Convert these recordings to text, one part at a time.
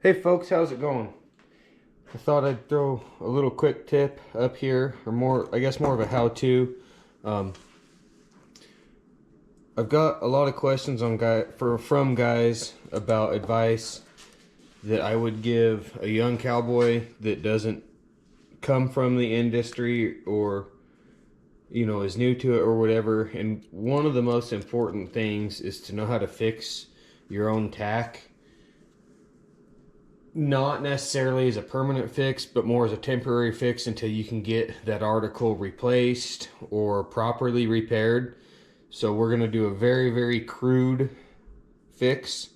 Hey folks, how's it going? I thought I'd throw a little quick tip up here, or more, I guess more of a how-to. I've got a lot of questions from guys about advice that I would give a young cowboy that doesn't come from the industry or is new to it or whatever. And one of the most important things is to know how to fix your own tack. Not necessarily as a permanent fix, but more as a temporary fix until you can get that article replaced or properly repaired. So we're going to do a very, very crude fix.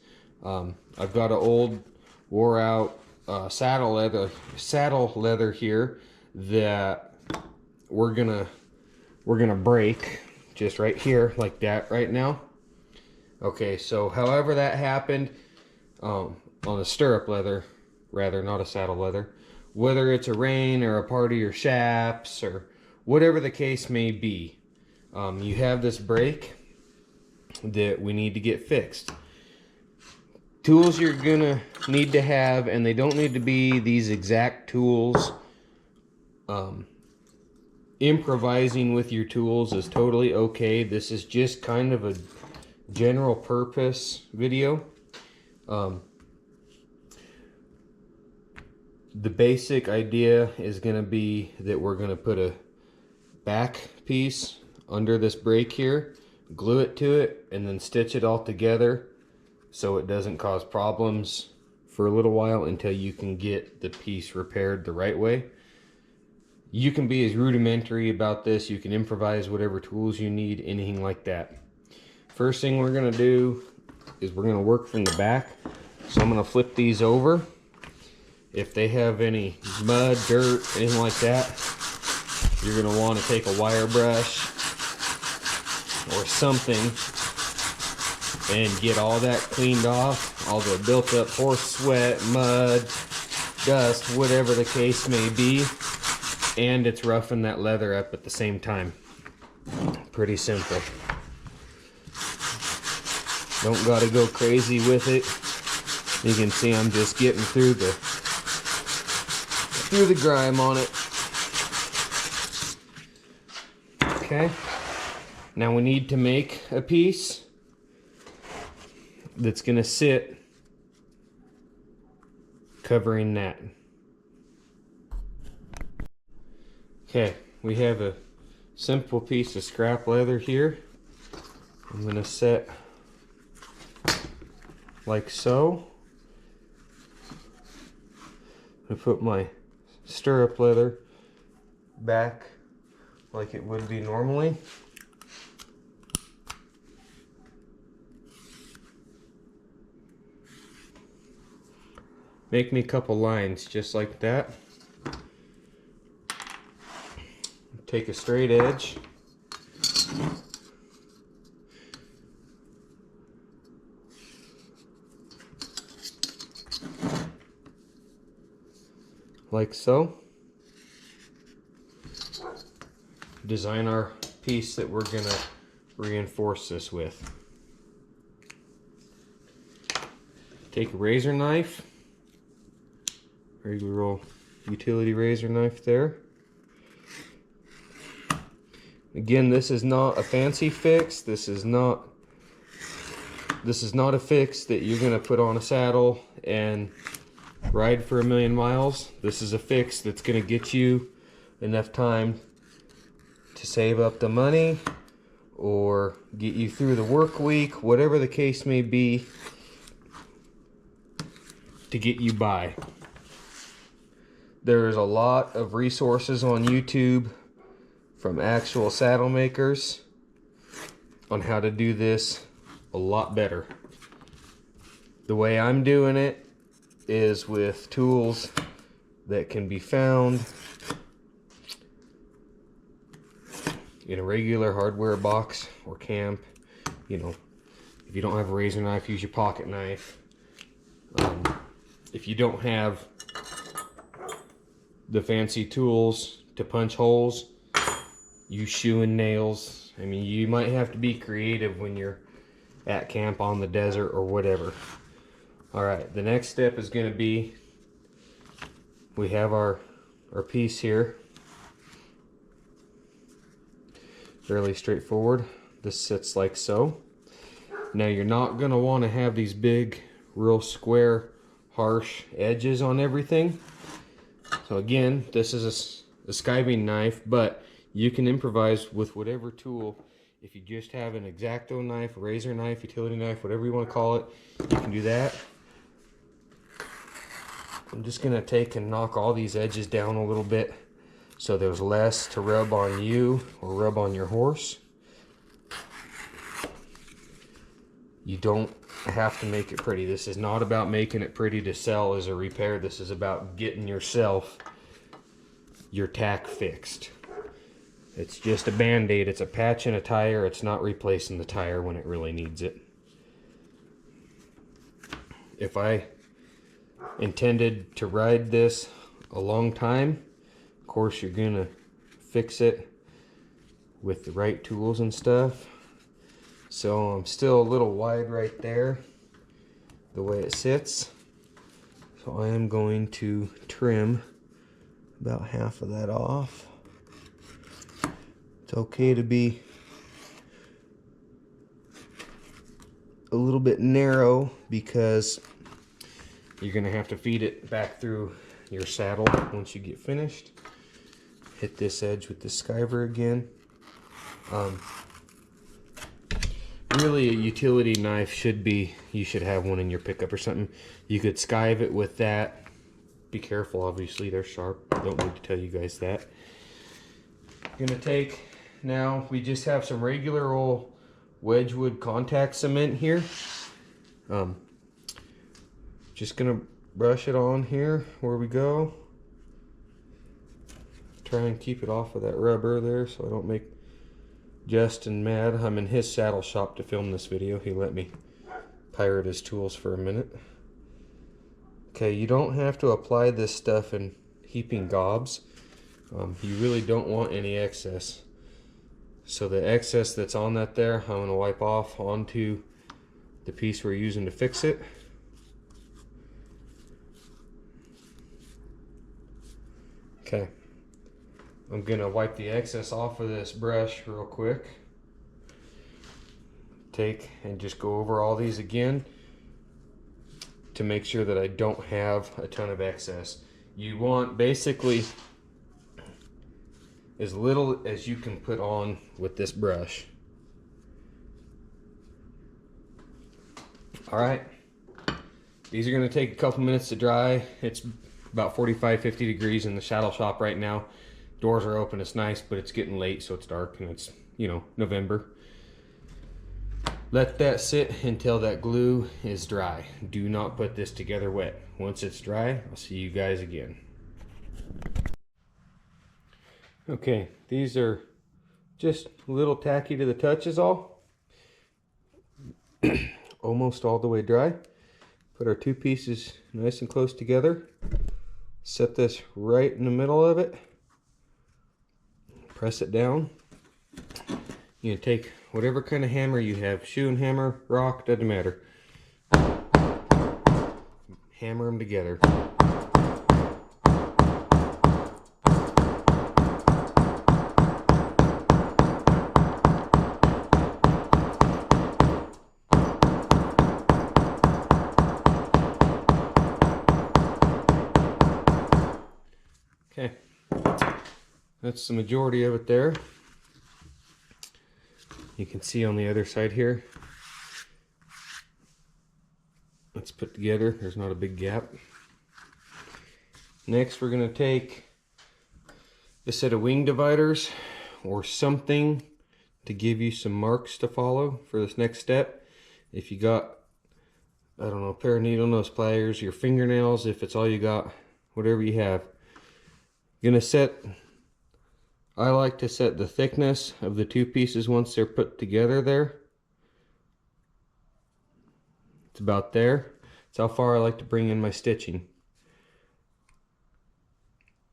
I've got an old wore out saddle leather here that we're gonna break just right here like that right now. Okay, so however that happened, on a stirrup leather, rather, not a saddle leather, whether it's a rein or a part of your shaps or whatever the case may be, you have this break that we need to get fixed. Tools you're gonna need to have, and they don't need to be these exact tools. Improvising with your tools is totally okay. This is just kind of a general purpose video. The basic idea is going to be that we're going to put a back piece under this break here, glue it to it, and then stitch it all together so it doesn't cause problems for a little while until you can get the piece repaired the right way. You can be as rudimentary about this. You can improvise whatever tools you need, anything like that. First thing we're going to do is we're going to work from the back. So I'm going to flip these over. If they have any mud, dirt, anything like that, you're going to want to take a wire brush or something and get all that cleaned off, all the built up horse sweat, mud, dust, whatever the case may be, and it's roughing that leather up at the same time. Pretty simple. Don't got to go crazy with it. You can see I'm just getting through the grime on it. Okay, now we need to make a piece that's going to sit covering that. Okay, we have a simple piece of scrap leather here. I'm going to set like so. I put my stirrup leather back like it would be normally. Make me a couple lines just like that. Take a straight edge. Like so. Design our piece that we're gonna reinforce this with. Take a razor knife, regular old utility razor knife there. Again, this is not a fancy fix. This is not a fix that you're gonna put on a saddle and ride for 1,000,000 miles. This is a fix that's gonna get you enough time to save up the money or get you through the work week, whatever the case may be, to get you by. There's a lot of resources on YouTube from actual saddle makers on how to do this a lot better. The way I'm doing it is with tools that can be found in a regular hardware box or camp. You know, if you don't have a razor knife, use your pocket knife. If you don't have the fancy tools to punch holes, use shoe and nails. I mean, you might have to be creative when you're at camp on the desert or whatever. All right, the next step is going to be, we have our piece here. Fairly straightforward. This sits like so. Now you're not going to want to have these big, real square, harsh edges on everything. So again, this is a skiving knife, but you can improvise with whatever tool. If you just have an X-Acto knife, a razor knife, utility knife, whatever you want to call it, you can do that. I'm just going to take and knock all these edges down a little bit so there's less to rub on you or rub on your horse. You don't have to make it pretty. This is not about making it pretty to sell as a repair. This is about getting yourself your tack fixed. It's just a band-aid. It's a patch in a tire. It's not replacing the tire when it really needs it. If I intended to ride this a long time, of course you're gonna fix it with the right tools and stuff. So I'm still a little wide right there, the way it sits. So I am going to trim about half of that off. It's okay to be a little bit narrow because you're gonna have to feed it back through your saddle once you get finished. Hit this edge with the skiver again. Really, a utility knife should be, you should have one in your pickup or something. You could skive it with that. Be careful, obviously, they're sharp. I don't need to tell you guys that. I'm gonna take, now we just have some regular old Wedgwood contact cement here. Just gonna brush it on here where we go. Try and keep it off of that rubber there so I don't make Justin mad. I'm in his saddle shop to film this video. He let me pirate his tools for a minute. Okay, you don't have to apply this stuff in heaping gobs. You really don't want any excess. So the excess that's on that there, I'm going to wipe off onto the piece we're using to fix it. Okay, I'm going to wipe the excess off of this brush real quick. Take and just go over all these again to make sure that I don't have a ton of excess. You want basically as little as you can put on with this brush. All right, these are going to take a couple minutes to dry. It's about 45-50 degrees in the saddle shop right now. Doors are open, it's nice, but it's getting late, so it's dark, and it's, you know, November. Let that sit until that glue is dry. Do not put this together wet. Once it's dry, I'll see you guys again. Okay, these are just a little tacky to the touch is all. Almost all the way dry. Put our two pieces nice and close together. Set this right in the middle of it. Press it down. You can take whatever kind of hammer you have, shoe and hammer, rock, doesn't matter. Hammer them together. Okay, that's the majority of it there. You can see on the other side here, it's put together. There's not a big gap. Next, we're going to take a set of wing dividers or something to give you some marks to follow for this next step. If you got, I don't know, a pair of needle nose pliers, your fingernails, if it's all you got, whatever you have. You're going to set, I like to set the thickness of the two pieces once they're put together there. It's about there. It's how far I like to bring in my stitching.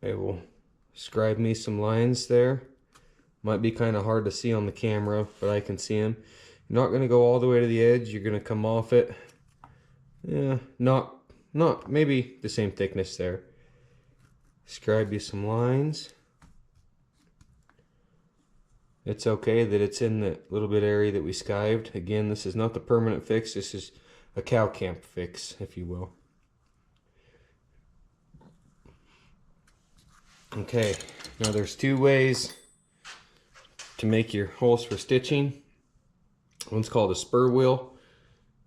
I will scribe me some lines there. Might be kind of hard to see on the camera, but I can see them. You're not going to go all the way to the edge. You're going to come off it Yeah, not maybe the same thickness there. Scribe you some lines. It's okay that it's in the little bit area that we skived. Again, this is not the permanent fix. This is a cow camp fix, if you will. Okay, now there's two ways to make your holes for stitching. One's called a spur wheel,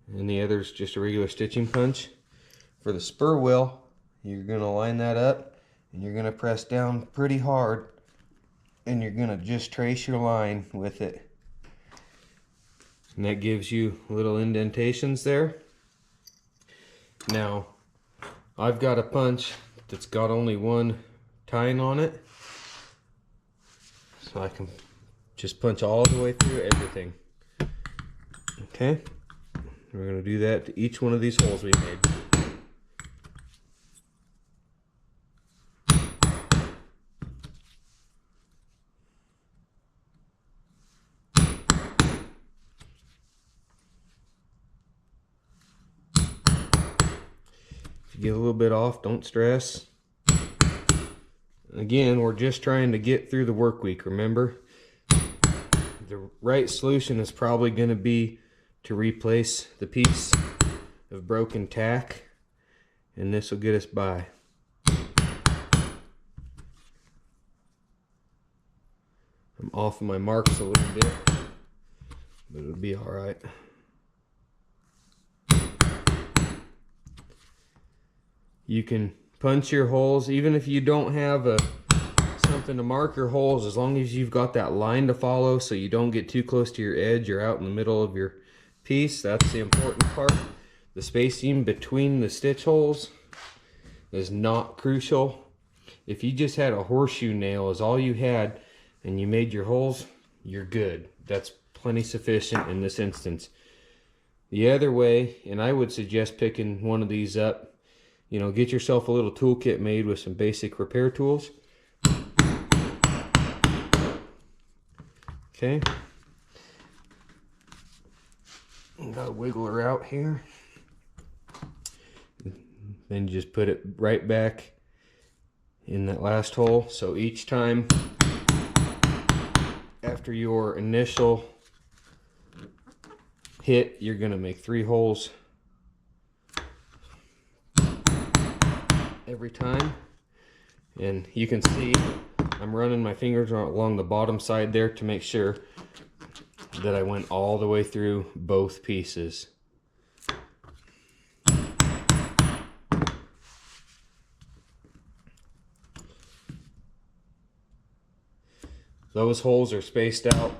and the other's just a regular stitching punch. For the spur wheel, you're going to line that up, and you're going to press down pretty hard, and you're going to just trace your line with it. And that gives you little indentations there. Now, I've got a punch that's got only one tine on it, so I can just punch all the way through everything. Okay, we're going to do that to each one of these holes we made. If you get a little bit off, don't stress. Again, we're just trying to get through the work week, remember? The right solution is probably going to be to replace the piece of broken tack, and this will get us by. I'm off of my marks a little bit, but it'll be all right. You can punch your holes even if you don't have something to mark your holes, as long as you've got that line to follow so you don't get too close to your edge or out in the middle of your piece. That's the important part. The spacing between the stitch holes is not crucial. If you just had a horseshoe nail as all you had and you made your holes, you're good. That's plenty sufficient in this instance. The other way, and I would suggest picking one of these up, you know, get yourself a little toolkit made with some basic repair tools. Okay. Gotta wiggle her out here. Then you just put it right back in that last hole. So each time after your initial hit, you're gonna make 3 holes every time. And you can see I'm running my fingers along the bottom side there to make sure that I went all the way through both pieces. Those holes are spaced out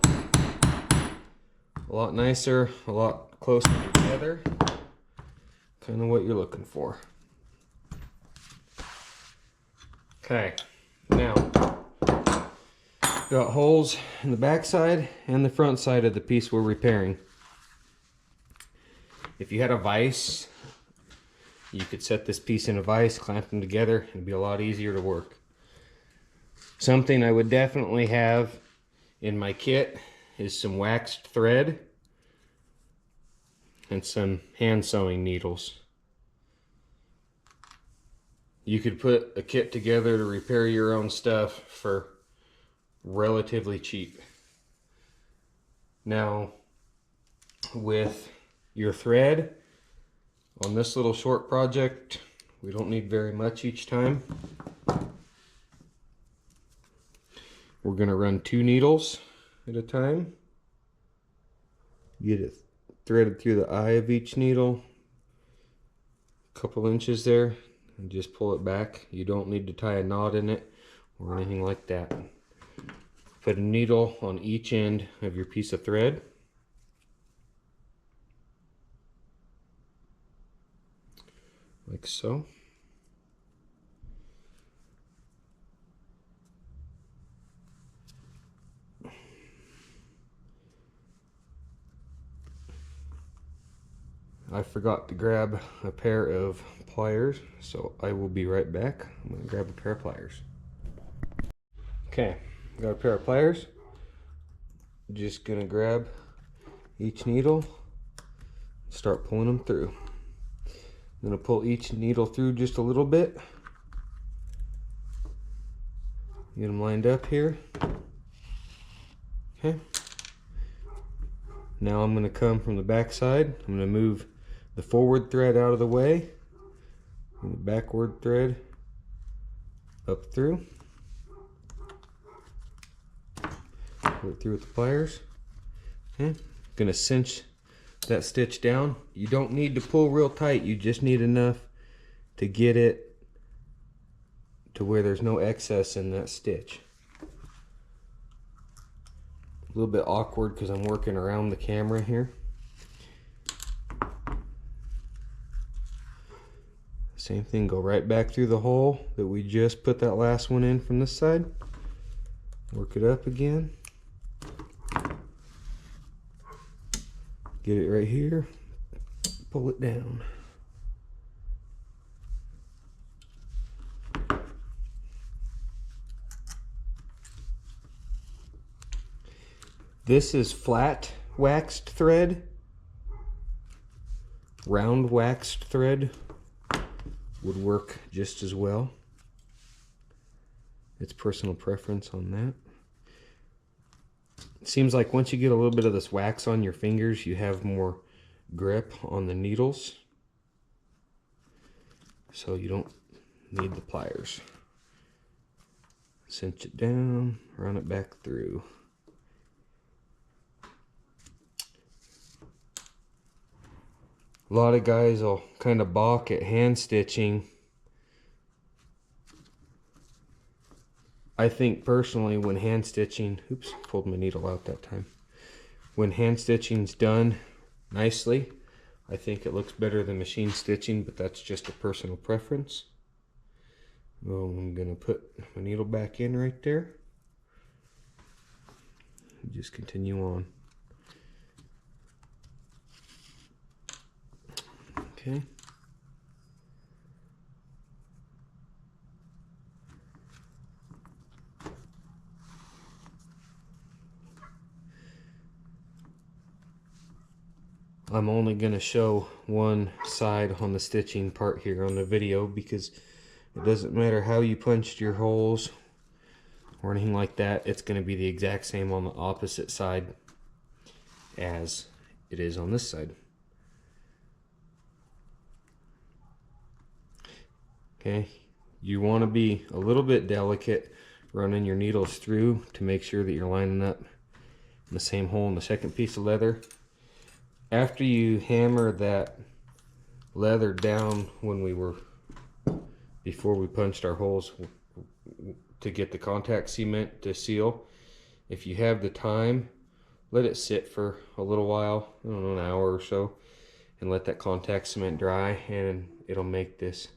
a lot nicer, a lot closer together. Kind of what you're looking for. Okay, now got holes in the back side and the front side of the piece we're repairing. If you had a vise, you could set this piece in a vise, clamp them together, it'd be a lot easier to work. Something I would definitely have in my kit is some waxed thread and some hand sewing needles. You could put a kit together to repair your own stuff for relatively cheap. Now, with your thread on this little short project, we don't need very much each time. We're going to run 2 needles at a time. Get it threaded through the eye of each needle, a couple inches there, and just pull it back. You don't need to tie a knot in it or anything like that. Put a needle on each end of your piece of thread. Like so. I forgot to grab a pair of pliers, so I will be right back. I'm going to grab a pair of pliers. Okay, got a pair of pliers. Just going to grab each needle, start pulling them through. I'm going to pull each needle through just a little bit. Get them lined up here. Okay. Now I'm going to come from the back side. I'm going to move the forward thread out of the way, and the backward thread up through. Pull it through with the pliers. Okay. Going to cinch that stitch down. You don't need to pull real tight, you just need enough to get it to where there's no excess in that stitch. A little bit awkward because I'm working around the camera here. Same thing, go right back through the hole that we just put that last one in from this side. Work it up again. Get it right here, pull it down. This is flat waxed thread. Round waxed thread would work just as well. It's personal preference on that. It seems like once you get a little bit of this wax on your fingers, you have more grip on the needles. So you don't need the pliers. Cinch it down, run it back through. A lot of guys will kind of balk at hand stitching. I think personally when hand stitching, oops, pulled my needle out that time. When hand stitching's done nicely, I think it looks better than machine stitching, but that's just a personal preference. Well, I'm gonna put my needle back in right there. Just continue on. Okay. I'm only going to show one side on the stitching part here on the video because it doesn't matter how you punched your holes or anything like that, it's going to be the exact same on the opposite side as it is on this side. Okay, you want to be a little bit delicate running your needles through to make sure that you're lining up in the same hole in the second piece of leather. After you hammer that leather down before we punched our holes to get the contact cement to seal, if you have the time, let it sit for a little while, I don't know, an hour or so, and let that contact cement dry, and it'll make this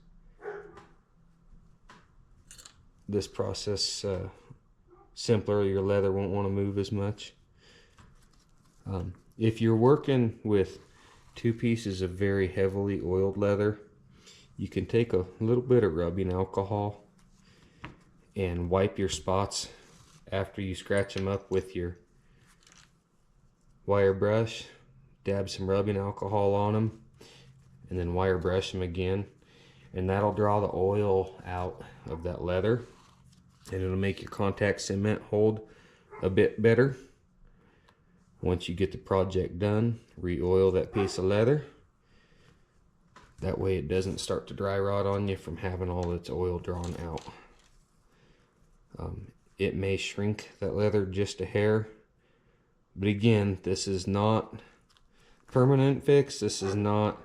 process simpler. Your leather won't want to move as much. If you're working with two pieces of very heavily oiled leather, you can take a little bit of rubbing alcohol and wipe your spots after you scratch them up with your wire brush. Dab some rubbing alcohol on them and then wire brush them again, and that'll draw the oil out of that leather, and it'll make your contact cement hold a bit better. Once you get the project done, re-oil that piece of leather. That way it doesn't start to dry rot on you from having all its oil drawn out. It may shrink that leather just a hair, but again, this is not permanent fix. This is not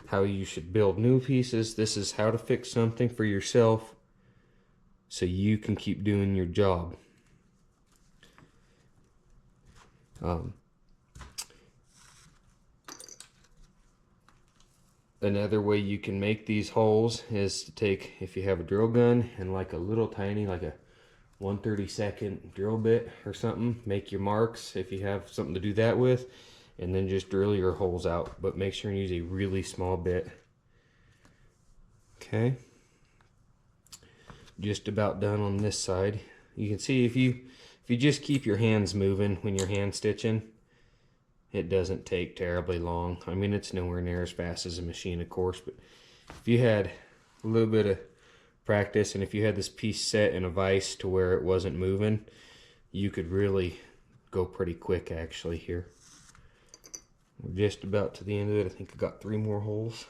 how you should build new pieces. This is how to fix something for yourself so you can keep doing your job. Another way you can make these holes is to take, if you have a drill gun and like a little tiny, like a 1/32 drill bit or something, make your marks if you have something to do that with, and then just drill your holes out, but make sure you use a really small bit. Okay, just about done on this side. You can see if you just keep your hands moving when you're hand stitching, it doesn't take terribly long. I mean, it's nowhere near as fast as a machine, of course, but if you had a little bit of practice and if you had this piece set in a vise to where it wasn't moving, you could really go pretty quick actually here. We're just about to the end of it. I think I got 3 more holes.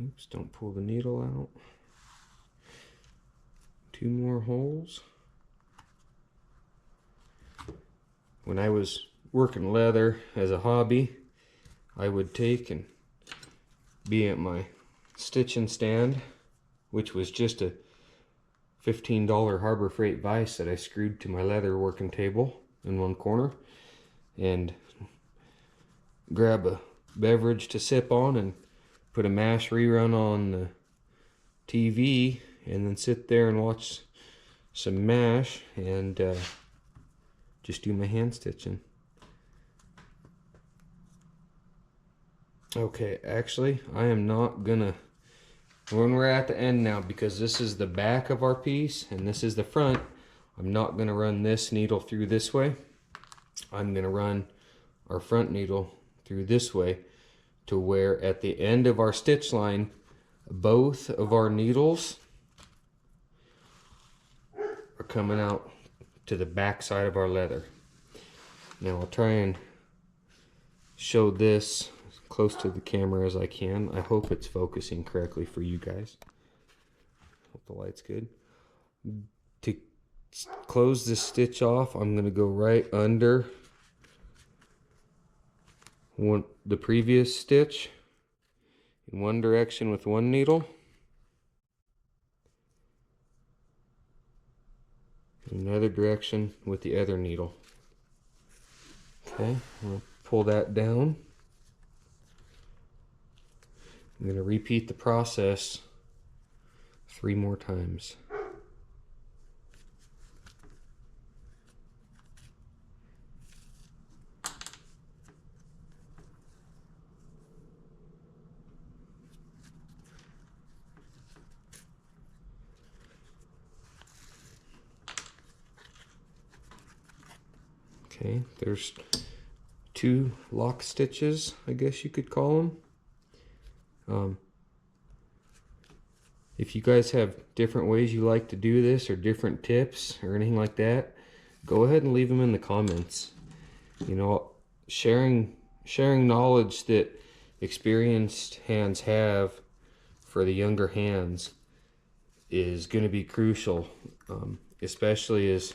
Oops, don't pull the needle out. 2 more holes. When I was working leather as a hobby, I would take and be at my stitching stand, which was just a $15 Harbor Freight vise that I screwed to my leather working table in one corner, and grab a beverage to sip on and put a MASH rerun on the TV, and then sit there and watch some MASH and just do my hand stitching. Okay, actually, I am not gonna, when we're at the end now, because this is the back of our piece and this is the front, I'm not gonna run this needle through this way. I'm gonna run our front needle through this way, to where at the end of our stitch line, both of our needles are coming out to the back side of our leather. Now I'll try and show this as close to the camera as I can. I hope it's focusing correctly for you guys. Hope the light's good. To close this stitch off, I'm going to go right under the previous stitch in one direction with one needle, another direction with the other needle. Okay, I'll pull that down. I'm going to repeat the process 3 more times. Okay, there's 2 lock stitches, I guess you could call them. If you guys have different ways you like to do this, or different tips or anything like that, go ahead and leave them in the comments. You know, sharing knowledge that experienced hands have for the younger hands is going to be crucial, especially as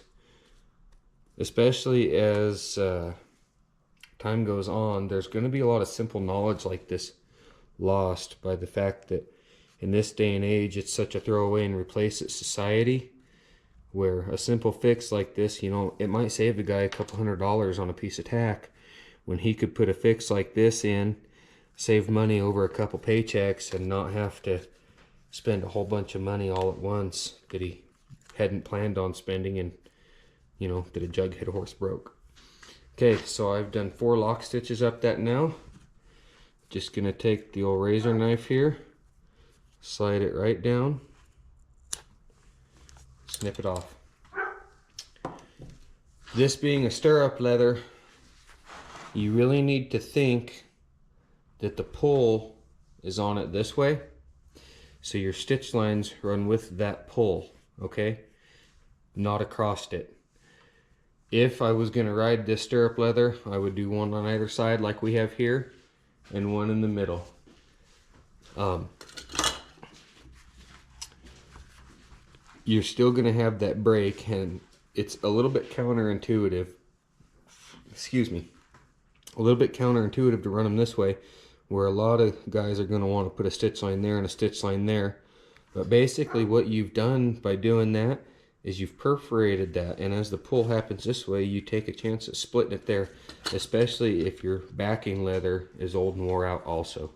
time goes on. There's going to be a lot of simple knowledge like this lost by the fact that in this day and age it's such a throwaway and replace it society, where a simple fix like this, you know, it might save a guy a couple $100 on a piece of tack, when he could put a fix like this in, save money over a couple paychecks, and not have to spend a whole bunch of money all at once that he hadn't planned on spending, and you know, that a jughead horse broke. Okay, so I've done 4 lock stitches up that now. Just gonna take the old razor knife here, slide it right down, snip it off. This being a stirrup leather, you really need to think that the pull is on it this way, so your stitch lines run with that pull, okay? Not across it. If I was gonna ride this stirrup leather, I would do one on either side like we have here, and one in the middle. You're still gonna have that break, and it's a little bit counterintuitive. Excuse me. A little bit counterintuitive to run them this way, where a lot of guys are gonna want to put a stitch line there and a stitch line there. But basically what you've done by doing that is you've perforated that, and as the pull happens this way, you take a chance at splitting it there, especially if your backing leather is old and wore out also.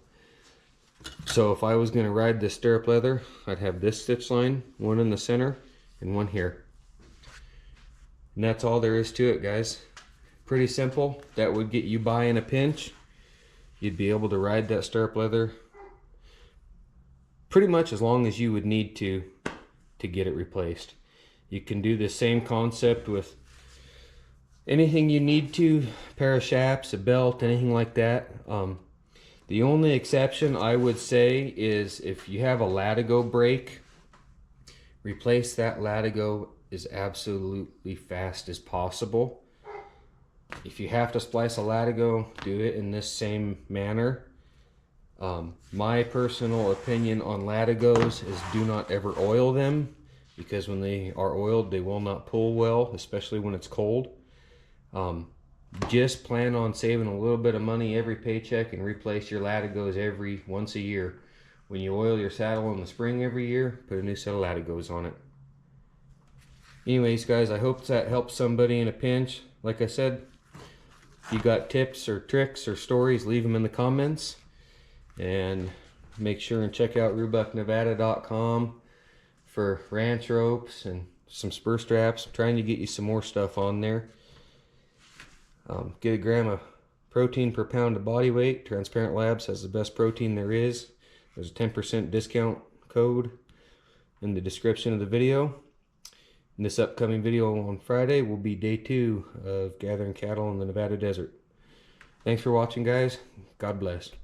So if I was going to ride this stirrup leather, I'd have this stitch line, one in the center and one here. And that's all there is to it, guys. Pretty simple. That would get you by in a pinch. You'd be able to ride that stirrup leather pretty much as long as you would need to to get it replaced. You can do the same concept with anything you need to, pair of shaps, a belt, anything like that. The only exception I would say is if you have a latigo brake, replace that latigo as absolutely fast as possible. If you have to splice a latigo, do it in this same manner. My personal opinion on latigos is do not ever oil them, because when they are oiled they will not pull well, especially when it's cold. Just plan on saving a little bit of money every paycheck and replace your latigos once a year. When you oil your saddle in the spring every year, put a new set of latigos on it. Anyways guys, I hope that helps somebody in a pinch. Like I said, if you got tips or tricks or stories, leave them in the comments. And make sure and check out RubuckNevada.com for ranch ropes and some spur straps. I'm trying to get you some more stuff on there. Get a gram of protein per pound of body weight. Transparent Labs has the best protein there is. There's a 10% discount code in the description of the video. In this upcoming video on Friday will be day 2 of gathering cattle in the Nevada desert. Thanks for watching guys. God bless.